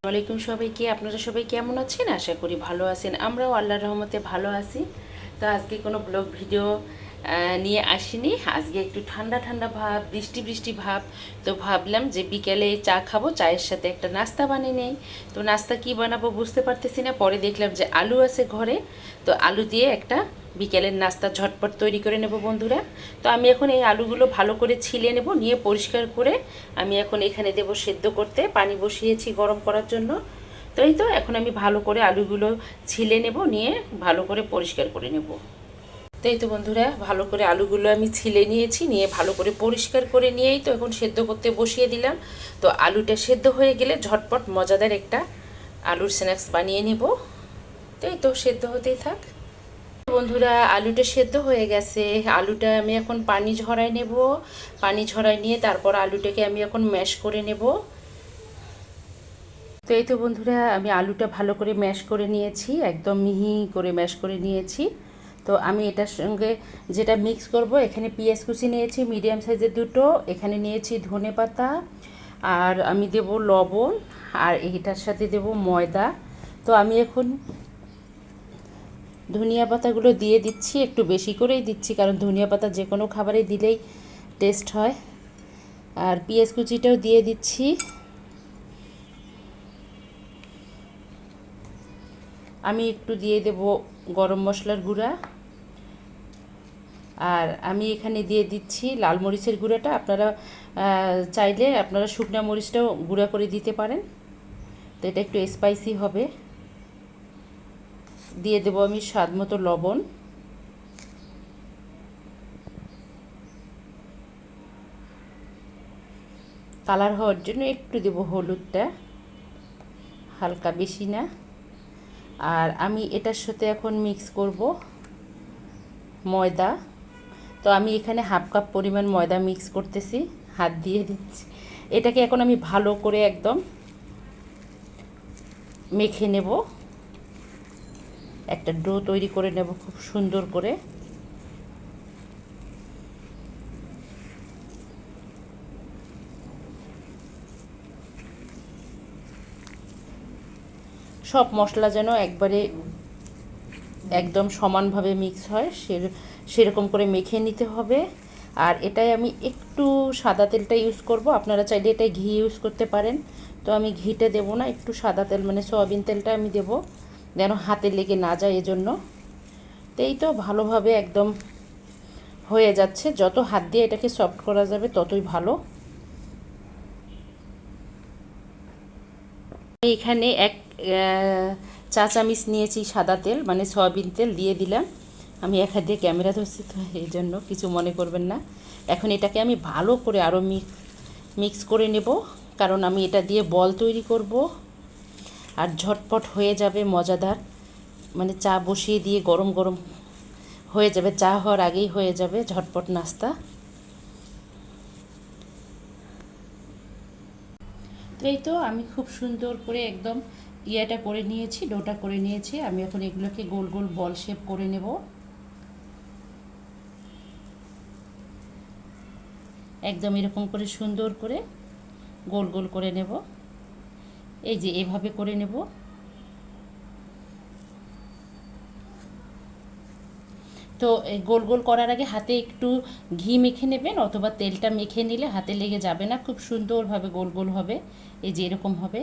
ওয়ালাইকুম সবাইকে। আপনারা সবাই কেমন আছেন? আশা করি ভালো আছেন। আমরাও আল্লাহর রহমতে ভালো আছি। তো আজকে কোনো ব্লগ ভিডিও নিয়ে আসিনি। আজকে একটু ঠান্ডা ঠান্ডা ভাব, বৃষ্টি বৃষ্টি ভাব। তো ভাবলাম যে বিকেলে চা খাবো, চায়ের সাথে একটা নাস্তা বানিয়ে নেই। তো নাস্তা কি বানাবো বুঝতে পারতেছি না। পরে দেখলাম যে আলু আছে ঘরে, তো আলু দিয়ে একটা বিকেলের নাস্তা ঝটপট তৈরি করে নেব বন্ধুরা। তো আমি এখন এই আলুগুলো ভালো করে ছিলে নেব, নিয়ে পরিষ্কার করে আমি এখন এখানে দেব সেদ্ধ করতে। পানি বসিয়েছি গরম করার জন্য। তো এই তো এখন আমি ভালো করে আলুগুলো ছিলে নেব, নিয়ে ভালো করে পরিষ্কার করে নেব। তো এই তো বন্ধুরা, ভালো করে আলুগুলো আমি ছিলে নিয়েছি, নিয়ে ভালো করে পরিষ্কার করে নিয়েই তো এখন সেদ্ধ করতে বসিয়ে দিলাম। তো আলুটা সেদ্ধ হয়ে গেলে ঝটপট মজাদার একটা আলুর স্ন্যাক্স বানিয়ে নেব। তো এই তো সেদ্ধ হতেই থাক বন্ধুরা। আলুটা সেদ্ধ হয়ে গেছে। আলুটা আমি এখন পানি ঝরাই নেব। পানি ঝরাই নিয়ে তারপর আলুটাকে আমি এখন ম্যাশ করে নেব। তো এই তো বন্ধুরা, আমি আলুটা ভালো করে ম্যাশ করে নিয়েছি, একদম মিহি করে ম্যাশ করে নিয়েছি। তো আমি এটার সঙ্গে যেটা মিক্স করব, এখানে পেঁয়াজ কুচি নিয়েছি মিডিয়াম সাইজের দুটো, এখানে নিয়েছি ধনেপাতা, আর আমি দেব লবণ, আর এটার সাথে দেব ময়দা। তো আমি এখন ধনিয়া পাতাগুলো দিয়ে দিচ্ছি, একটু বেশি করেই দিচ্ছি, কারণ ধনিয়া পাতা যে কোনো খাবারে দিলেই টেস্ট হয়। আর পেঁয়াজ কুচিটাও দিয়ে দিচ্ছি। আমি একটু দিয়ে দেব গরম মশলার গুঁড়া, আর আমি এখানে দিয়ে দিচ্ছি লাল মরিচের গুঁড়াটা। আপনারা চাইলে আপনারা শুকনো মরিচটাও গুঁড়া করে দিতে পারেন, তো এটা একটু স্পাইসি হবে। দিয়ে দেব আমি স্বাদ মতো লবণ। কালার হওয়ার জন্য একটু দেব হলুদটা, হালকা, বেশি না। আর আমি এটার সাথে এখন মিক্স করব ময়দা। তো আমি এখানে হাফ কাপ পরিমাণ ময়দা মিক্স করতেছি, হাত দিয়ে দিচ্ছি। এটাকে এখন আমি ভালো করে একদম মেখে নেব, একটা ডো তৈরি করে নেব খুব সুন্দর করে। সব মশলা যেন একবারে একদম সমানভাবে মিক্স হয়, সেরকম করে মেখে নিতে হবে। আর এটাই আমি একটু সাদা তেলটা ইউজ করব, আপনারা চাইলে এটাই ঘি ইউজ করতে পারেন। তো আমি ঘিটা দেব না, একটু সাদা তেল মানে সয়াবিন তেলটা আমি দেব, যেন হাতে লেগে না যায় এজন্য। তো এই তো ভালোভাবে একদম হয়ে যাচ্ছে। যত হাত দিয়ে এটাকে সফট করা যাবে ততই ভালো। এখানে এক চা চামচ নিয়েছি সাদা তেল মানে সয়াবিন তেল, দিয়ে দিলাম। আমি এক হাত দিয়ে ক্যামেরা ধরছি তো এই জন্য কিছু মনে করবেন না। এখন এটাকে আমি ভালো করে আরও মিক্স করে নেব, কারণ আমি এটা দিয়ে বল তৈরি করব। আর ঝটপট হয়ে যাবে মজাদার, মানে চা বসিয়ে দিয়ে গরম গরম হয়ে যাবে, চা হওয়ার আগেই হয়ে যাবে ঝটপট নাস্তা। তো এই তো আমি খুব সুন্দর করে একদম ইয়াটা করে নিয়েছি, ডোটা করে নিয়েছি। আমি এখন এগুলোকে গোল গোল বল শেপ করে নেব, একদম এরকম করে সুন্দর করে গোল গোল করে নেব। এই যে এভাবে করে নেব। তো এই গোল গোল করার আগে হাতে একটু ঘি মেখে নেবেন, অথবা তেলটা মেখে নিলে হাতে লেগে যাবে না, খুব সুন্দরভাবে গোল গোল হবে। এই যে এরকম হবে।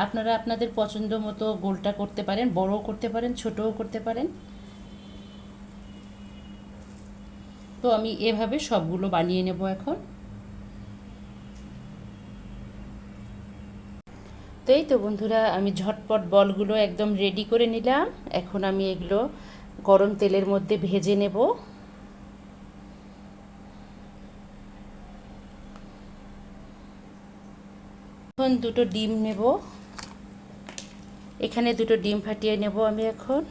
আপনারা আপনাদের পছন্দ মতো গোলটা করতে পারেন, বড়ও করতে পারেন, ছোটও করতে পারেন। তো আমি এভাবে সবগুলো বানিয়ে নেব এখন। তো এই তো বন্ধুরা, আমি ঝটপট বলগুলো একদম রেডি করে নিলাম। এখন আমি এগুলো গরম তেলের মধ্যে ভেজে নেব। এখন দুটো ডিম নেব, এখানে দুটো ডিম ফাটিয়ে নেব আমি এখন,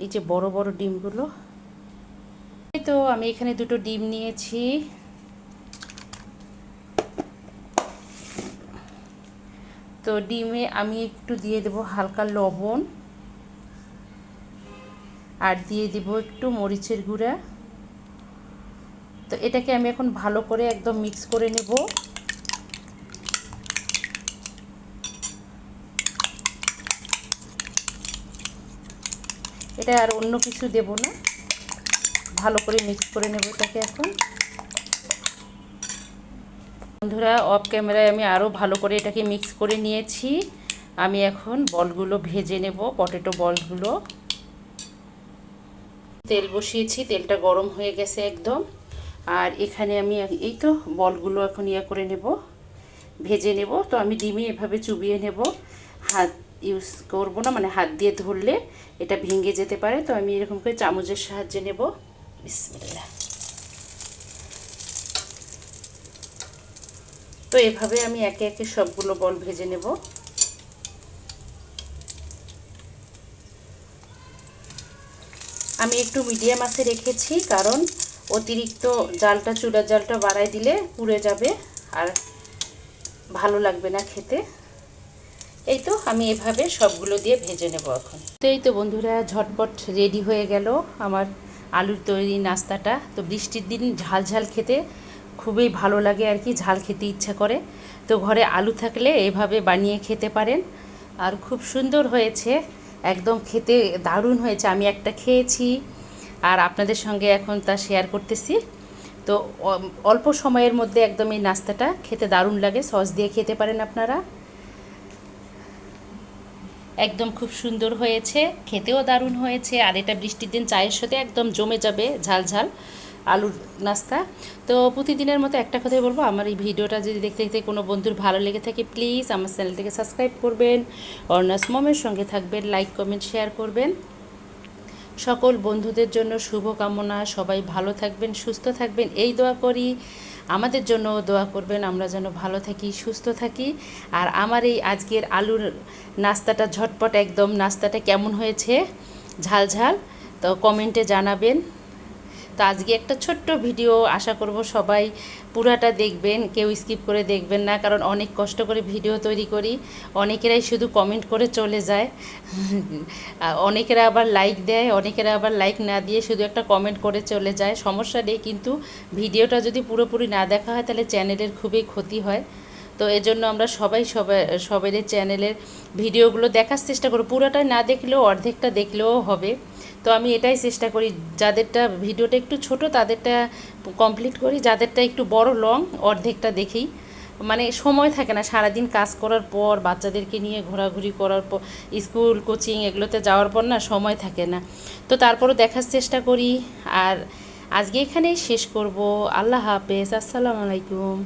এই যে বড় বড় ডিমগুলো। এই তো আমি এখানে দুটো ডিম নিয়েছি। তো ডিমে আমি একটু দিয়ে দেব হালকা লবণ, আর দিয়ে দেব একটু মরিচের গুঁড়া। তো তো এটাকে আমি এখন ভালো করে একদম মিক্স করে নেব। এটা আর অন্য কিছু দেব না, ভালো করে মিক্স করে নেব এটাকে এখন। বন্ধুরা, অফ ক্যামেরায় আমি আরও ভালো করে এটাকে মিক্স করে নিয়েছি। আমি এখন বলগুলো ভেজে নেব, পটেটো বলগুলো। তেল বসিয়েছি, তেলটা গরম হয়ে গেছে একদম। আর এখানে আমি এই তো বলগুলো এখন করে নেব, ভেজে নেব। তো আমি ডিমে এভাবে চুবিয়ে নেব, হাত ইউজ করব না, মানে হাত দিয়ে ধরলে এটা ভেঙে যেতে পারে। তো আমি এরকম করে চামচের সাহায্যে নেব। বিসমিল্লাহ। তো এভাবে আমি একে একে সবগুলো বল ভেজে নেব। আমি একটু মিডিয়াম আঁচে রেখেছি, কারণ অতিরিক্ত জালটা, চুলার জালটা বাড়াই দিলে পুড়ে যাবে আর ভালো লাগবে না খেতে। এই তো আমি এভাবে সবগুলো দিয়ে ভেজে নেব এখন। তো এই তো বন্ধুরা, ঝটপট রেডি হয়ে গেল আমার আলুর তৈরি নাস্তাটা। তো বৃষ্টির দিন ঝাল ঝাল খেতে খুবই ভালো লাগে আর কি, ঝাল খেতে ইচ্ছা করে। তো ঘরে আলু থাকলে এভাবে বানিয়ে খেতে পারেন। আর খুব সুন্দর হয়েছে, একদম খেতে দারুণ হয়েছে। আমি একটা খেয়েছি আর আপনাদের সঙ্গে এখন তা শেয়ার করতেছি। তো অল্প সময়ের মধ্যে একদম এই নাস্তাটা খেতে দারুণ লাগে, সস দিয়ে খেতে পারেন আপনারা। একদম খুব সুন্দর হয়েছে, খেতেও দারুণ হয়েছে। আর এটা বৃষ্টির দিন চায়ের সাথে একদম জমে যাবে, ঝাল ঝাল আলুর নাস্তা। তো প্রতিদিনের মতো একটা কথাই বলবো, আমার এই ভিডিওটা যদি দেখতে দেখতে কোনো বন্ধুর ভালো লেগে থাকে, প্লিজ আমার চ্যানেলটিকে সাবস্ক্রাইব করবেন, অর্ণাস মমের সঙ্গে থাকবেন, লাইক কমেন্ট শেয়ার করবেন। সকল বন্ধুদের জন্য শুভকামনা, সবাই ভালো থাকবেন, সুস্থ থাকবেন এই দোয়া করি। আমাদের জন্য দোয়া করবেন, আমরা যেন ভালো থাকি, সুস্থ থাকি। আর আমার এই আজকের আলুর নাস্তাটা, ঝটপট একদম নাস্তাটা কেমন হয়েছে, ঝাল ঝাল, তো কমেন্টে জানাবেন। তো আজকে একটা ছোট্ট ভিডিও, আশা করব সবাই পুরাটা দেখবেন, কেউ স্কিপ করে দেখবেন না, কারণ অনেক কষ্ট করে ভিডিও তৈরি করি। অনেকেরাই শুধু কমেন্ট করে চলে যায়, অনেকেরা আবার লাইক দেয়, অনেকেরা আবার লাইক না দিয়ে শুধু একটা কমেন্ট করে চলে যায়। সমস্যা নেই, কিন্তু ভিডিওটা যদি পুরোপুরি না দেখা হয় তাহলে চ্যানেলের খুবই ক্ষতি হয়। তো এজন্য আমরা সবাই চ্যানেলের ভিডিওগুলো দেখার চেষ্টা করি, পুরোটাই না দেখলেও অর্ধেকটা দেখলেও হবে। তো আমি এটাই চেষ্টা করি, যাদেরটা ভিডিওটা একটু ছোট তাদেরটা কমপ্লিট করি, যাদেরটা একটু বড় লং অর্ধেকটা দেখি। মানে সময় থাকে না, সারাদিন কাজ করার পর, বাচ্চাদেরকে নিয়ে ঘোরাঘুরি করার পর, স্কুল কোচিং এগুলোতে যাওয়ার পর না সময় থাকে না। তো তারপরও দেখার চেষ্টা করি। আর আজকে এখানেই শেষ করব। আল্লাহ হাফেজ, আসসালামু আলাইকুম।